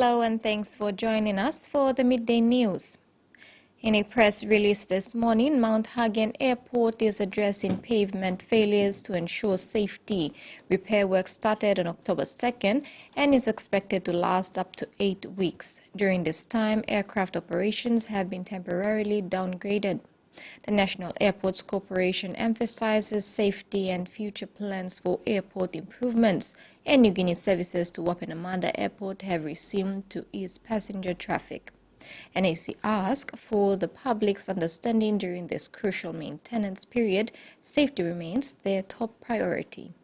Hello and thanks for joining us for the Midday News. In a press release this morning, Mount Hagen Airport is addressing pavement failures to ensure safety. Repair work started on October 2nd and is expected to last up to 8 weeks. During this time, aircraft operations have been temporarily downgraded. The National Airports Corporation emphasizes safety and future plans for airport improvements, and New Guinea services to Wapenamanda Airport have resumed to ease passenger traffic. NAC asked for the public's understanding during this crucial maintenance period. Safety remains their top priority.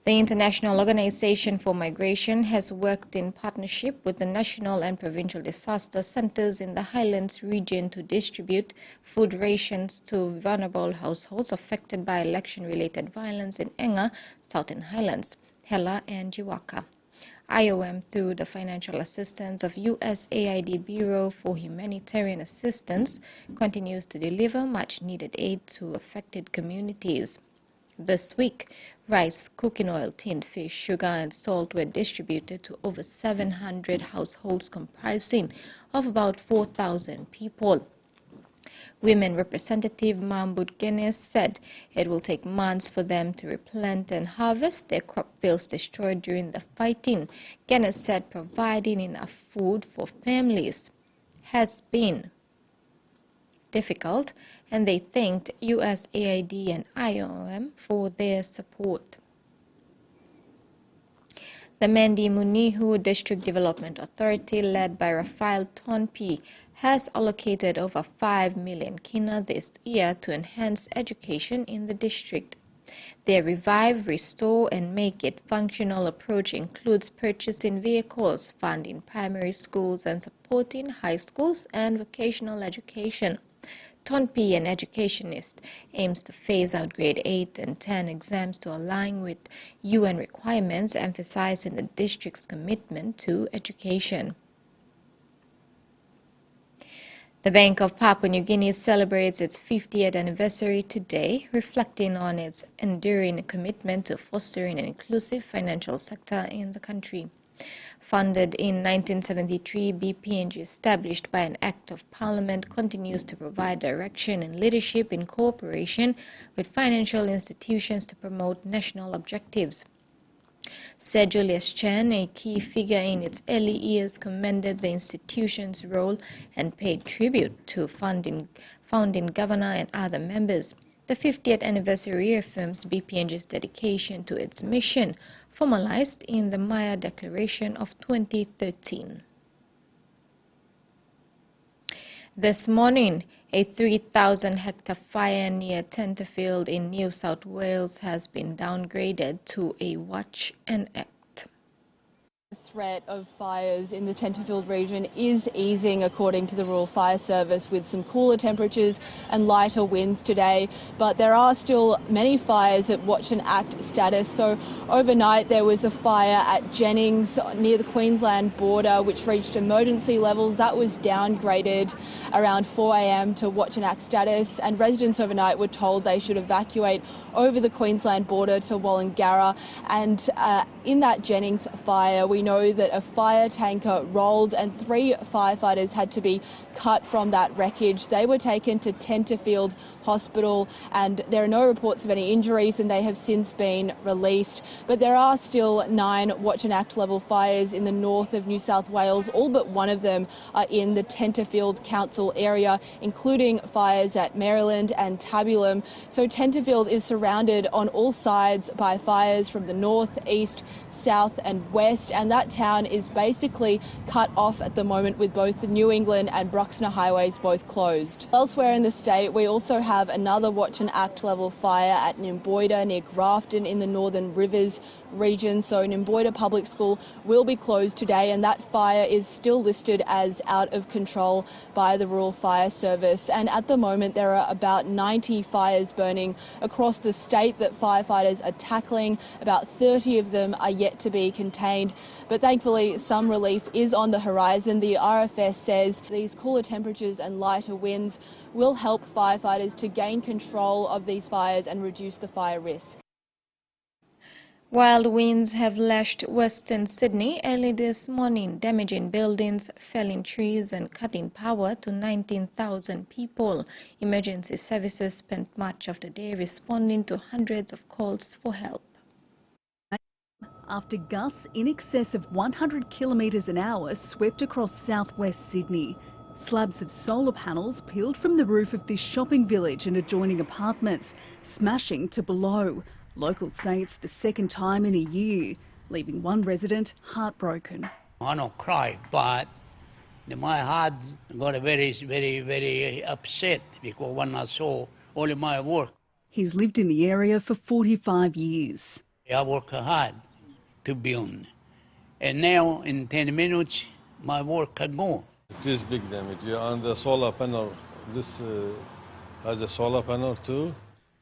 The International Organization for Migration has worked in partnership with the national and provincial disaster centers in the Highlands region to distribute food rations to vulnerable households affected by election-related violence in Enga, Southern Highlands, Hela and Jiwaka. IOM, through the financial assistance of USAID Bureau for Humanitarian Assistance, continues to deliver much-needed aid to affected communities. This week, rice, cooking oil, tinned fish, sugar and salt were distributed to over 700 households comprising of about 4,000 people. Women Representative Mahmoud Genes said it will take months for them to replant and harvest their crop fields destroyed during the fighting. Genes said providing enough food for families has been difficult, and they thanked USAID and IOM for their support. The Mendi Munihu District Development Authority, led by Rafael Tonpi, has allocated over 5 million kina this year to enhance education in the district. Their Revive, Restore and Make It Functional approach includes purchasing vehicles, funding primary schools and supporting high schools and vocational education. Tonpi, an educationist, aims to phase out grade 8 and 10 exams to align with UN requirements, emphasizing the district's commitment to education. The Bank of Papua New Guinea celebrates its 50th anniversary today, reflecting on its enduring commitment to fostering an inclusive financial sector in the country. Founded in 1973, PNG, established by an Act of Parliament, continues to provide direction and leadership in cooperation with financial institutions to promote national objectives. Sir Julius Chen, a key figure in its early years, commended the institution's role and paid tribute to founding governor and other members. The 50th anniversary reaffirms PNG's dedication to its mission, formalized in the Maya Declaration of 2013. This morning, a 3,000-hectare fire near Tenterfield in New South Wales has been downgraded to a watch and act. The threat of fires in the Tenterfield region is easing, according to the Rural Fire Service, with some cooler temperatures and lighter winds today. But there are still many fires at watch and act status. So overnight there was a fire at Jennings near the Queensland border which reached emergency levels. That was downgraded around 4 a.m. to watch and act status, and residents overnight were told they should evacuate over the Queensland border to Wollongara. And in that Jennings fire, we know that a fire tanker rolled and 3 firefighters had to be cut from that wreckage. They were taken to Tenterfield Hospital and there are no reports of any injuries and they have since been released. But there are still 9 watch and act level fires in the north of New South Wales. All but one of them are in the Tenterfield Council area, including fires at Maryland and Tabulum. So Tenterfield is surrounded on all sides by fires from the north, east, south and west, and that town is basically cut off at the moment, with both the New England and Bruxner highways both closed. Elsewhere in the state, we also have another watch and act level fire at Nimboida near Grafton in the Northern Rivers region. So Nimboida Public School will be closed today, and that fire is still listed as out of control by the Rural Fire Service. And at the moment there are about 90 fires burning across the state that firefighters are tackling. About 30 of them are yet to be contained, but thankfully some relief is on the horizon. The RFS says these cooler temperatures and lighter winds will help firefighters to gain control of these fires and reduce the fire risk. Wild winds have lashed western Sydney early this morning, damaging buildings, felling trees and cutting power to 19,000 people. Emergency services spent much of the day responding to hundreds of calls for help. After gusts in excess of 100 kilometres an hour swept across southwest Sydney, slabs of solar panels peeled from the roof of this shopping village and adjoining apartments, smashing to below. Locals say it's the second time in a year, leaving one resident heartbroken. I don't cry, but my heart got very upset because when I saw all my work. He's lived in the area for 45 years. I work hard to build, and now in 10 minutes my work can go. It is big damage, yeah, and the solar panel, this has a solar panel too.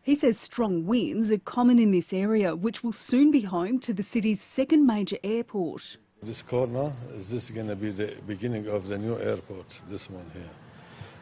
He says strong winds are common in this area, which will soon be home to the city's second major airport. This corner, is this going to be the beginning of the new airport, this one here.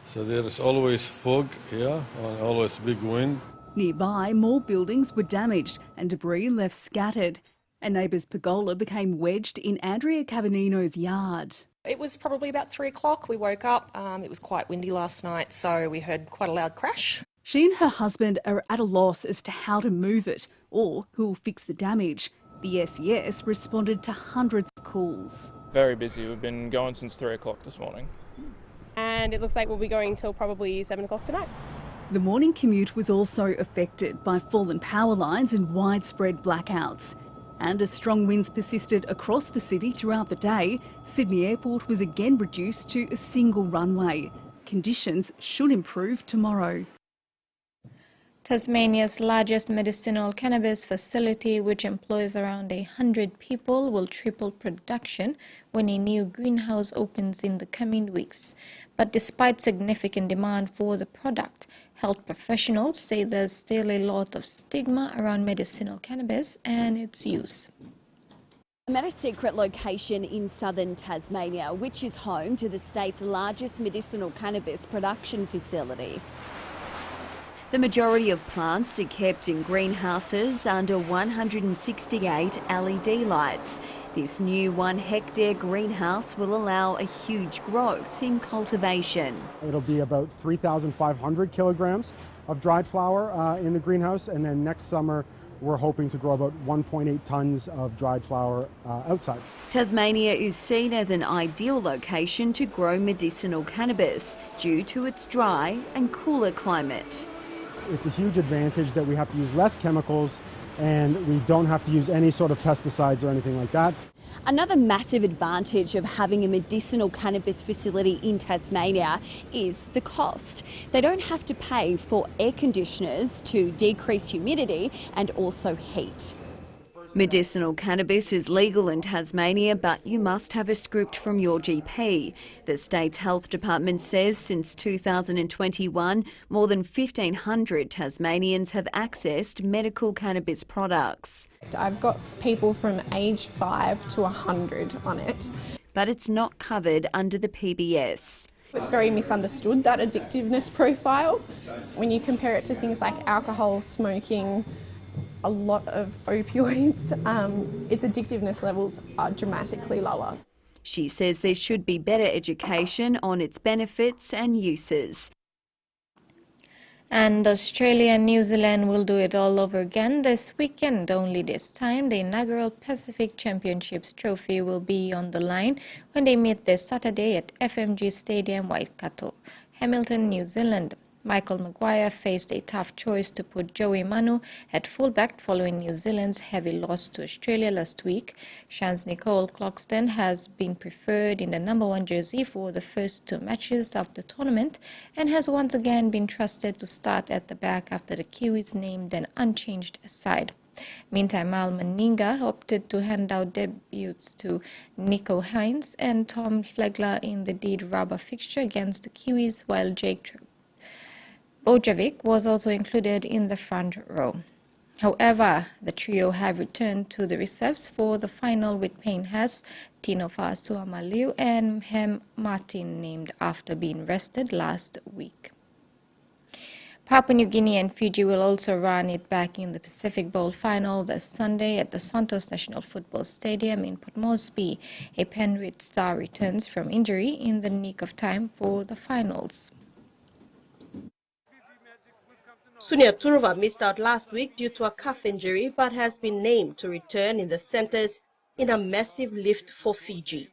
So there is always fog here, and always big wind. Nearby, more buildings were damaged and debris left scattered. A neighbour's pergola became wedged in Andrea Cavannino's yard. It was probably about 3 o'clock. We woke up. It was quite windy last night, so we heard quite a loud crash. She and her husband are at a loss as to how to move it or who will fix the damage. The SES responded to hundreds of calls. Very busy. We've been going since 3 o'clock this morning. And it looks like we'll be going until probably 7 o'clock tonight. The morning commute was also affected by fallen power lines and widespread blackouts. And as strong winds persisted across the city throughout the day, Sydney Airport was again reduced to a single runway. Conditions should improve tomorrow. Tasmania's largest medicinal cannabis facility, which employs around 100 people, will triple production when a new greenhouse opens in the coming weeks. But despite significant demand for the product, health professionals say there's still a lot of stigma around medicinal cannabis and its use. I'm at a secret location in southern Tasmania, which is home to the state's largest medicinal cannabis production facility. The majority of plants are kept in greenhouses under 168 LED lights. This new 1 hectare greenhouse will allow a huge growth in cultivation. It'll be about 3,500 kilograms of dried flower in the greenhouse, and then next summer we're hoping to grow about 1.8 tons of dried flower outside. Tasmania is seen as an ideal location to grow medicinal cannabis due to its dry and cooler climate. It's a huge advantage that we have to use less chemicals and we don't have to use any sort of pesticides or anything like that. Another massive advantage of having a medicinal cannabis facility in Tasmania is the cost. They don't have to pay for air conditioners to decrease humidity and also heat. Medicinal cannabis is legal in Tasmania, but you must have a script from your GP. The state's health department says since 2021, more than 1,500 Tasmanians have accessed medical cannabis products. I've got people from age 5 to 100 on it. But it's not covered under the PBS. It's very misunderstood, that addictiveness profile. When you compare it to things like alcohol, smoking, a lot of opioids, its addictiveness levels are dramatically lower. She says there should be better education on its benefits and uses. And Australia and New Zealand will do it all over again this weekend. Only this time, the inaugural Pacific Championships trophy will be on the line when they meet this Saturday at FMG Stadium, Waikato, Hamilton, New Zealand. Michael Maguire faced a tough choice to put Joey Manu at fullback following New Zealand's heavy loss to Australia last week. Shans Nicole Cloxton has been preferred in the #1 jersey for the first 2 matches of the tournament and has once again been trusted to start at the back after the Kiwis named an unchanged side. Meantime, Mal Meninga opted to hand out debuts to Nico Hines and Tom Flegler in the deed rubber fixture against the Kiwis, while Jake Bojovic was also included in the front row. However, the trio have returned to the reserves for the final with Payne Haas, Tino Fa'asuamaliu and Hem Martin named after being rested last week. Papua New Guinea and Fiji will also run it back in the Pacific Bowl final this Sunday at the Santos National Football Stadium in Port Moresby. A Penrith star returns from injury in the nick of time for the finals. Sunia Turuva missed out last week due to a calf injury but has been named to return in the centres in a massive lift for Fiji.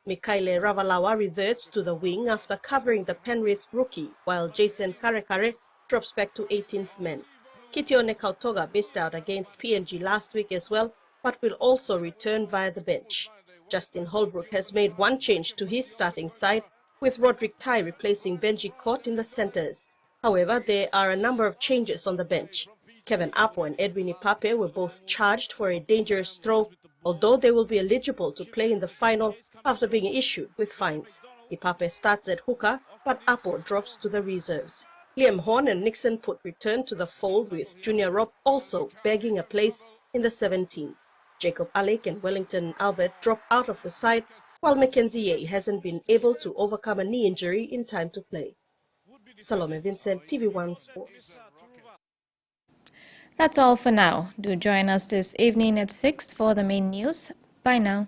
Mikaele Ravalawa reverts to the wing after covering the Penrith rookie, while Jason Karekare drops back to 18th man. Kitione Kautoga missed out against PNG last week as well, but will also return via the bench. Justin Holbrook has made one change to his starting side, with Roderick Tai replacing Benji Court in the centres. However, there are a number of changes on the bench. Kevin Apo and Edwin Ipape were both charged for a dangerous throw, although they will be eligible to play in the final after being issued with fines. Ipape starts at hooker, but Apo drops to the reserves. Liam Horn and Nixon Put return to the fold, with Junior Rob also begging a place in the 17. Jacob Alec and Wellington Albert drop out of the side, while Mackenzie Ye hasn't been able to overcome a knee injury in time to play. Salome Vincent, TV1 Sports. That's all for now. Do join us this evening at 6 for the main news. Bye now.